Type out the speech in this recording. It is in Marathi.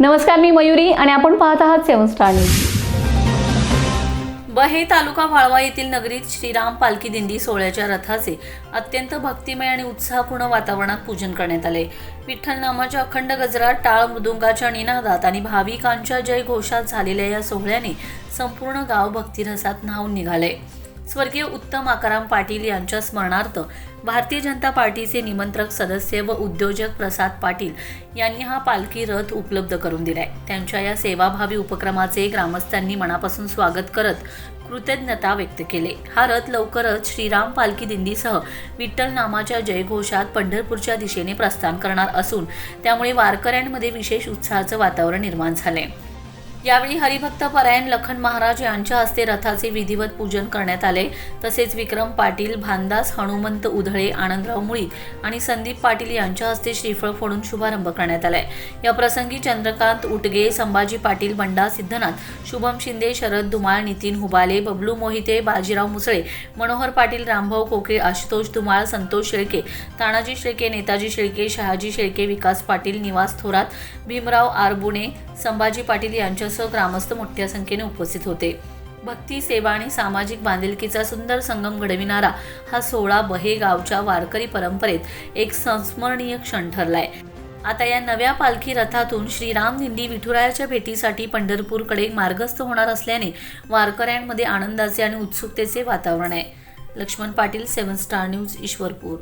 नमस्कार, मी मयुरी आणि आपण पाहत आहात 7 स्टार न्यूज। बहे तालुका वाळवा येथील नगरीत श्रीराम पालखी दिंडी सोहळ्याच्या रथाचे अत्यंत भक्तिमय आणि उत्साहपूर्ण वातावरणात पूजन करण्यात आले। विठ्ठल नामाच्या अखंड गजरात, टाळ मृदुंगाच्या निनादात आणि भाविकांच्या जय घोषात झालेल्या या सोहळ्याने संपूर्ण गाव भक्तिरसात न्हाऊन निघाले। स्वर्गीय उत्तम आकाराम पाटील यांच्या स्मरणार्थ भारतीय जनता पार्टीचे निमंत्रक सदस्य व उद्योजक प्रसाद पाटील यांनी हा पालखी रथ उपलब्ध करून दिलाय। त्यांच्या या सेवाभावी उपक्रमाचे ग्रामस्थांनी मनापासून स्वागत करत कृतज्ञता व्यक्त केले। हा रथ लवकरच श्रीराम पालखी दिंडीसह विठ्ठल नामाच्या जयघोषात पंढरपूरच्या दिशेने प्रस्थान करणार असून त्यामुळे वारकऱ्यांमध्ये विशेष उत्साहाचं वातावरण निर्माण झाले। यावेळी हरिभक्त परायण लखन महाराज यांच्या हस्ते रथाचे विधिवत पूजन करण्यात आले। तसेच विक्रम पाटील, भानदास, हनुमंत उधळे, आनंदराव मुळी आणि संदीप पाटील यांच्या हस्ते श्रीफळ फोडून शुभारंभ करण्यात आलाय। या प्रसंगी चंद्रकांत उटगे, संभाजी पाटील, बंडा सिद्धनाथ, शुभम शिंदे, शरद धुमाळ, नितीन हुबाले, बबलू मोहिते, बाजीराव मुसळे, मनोहर पाटील, रामभाऊ कोके, आशुतोष धुमाळ, संतोष शेळके, तानाजी शेळके, नेताजी शेळके, शहाजी शेळके, विकास पाटील, निवास थोरात, भीमराव आरबुणे, संभाजी पाटील यांच्यासह ग्रामस्थ मोठ्या संख्येने उपस्थित होते। भक्ती, सेवा आणि सामाजिक बांधिलकीचा सुंदर संगम घडविणारा हा सोहळा बहे गावच्या वारकरी परंपरेत एक संस्मरणीय क्षण ठरलाय। आता या नव्या पालखी रथातून श्रीराम दिंडी विठुरायाच्या भेटीसाठी पंढरपूरकडे मार्गस्थ होणार असल्याने वारकऱ्यांमध्ये आनंदाचे आणि उत्सुकतेचे वातावरण आहे। Laxman Patil, 7 star news, Ishwarpur.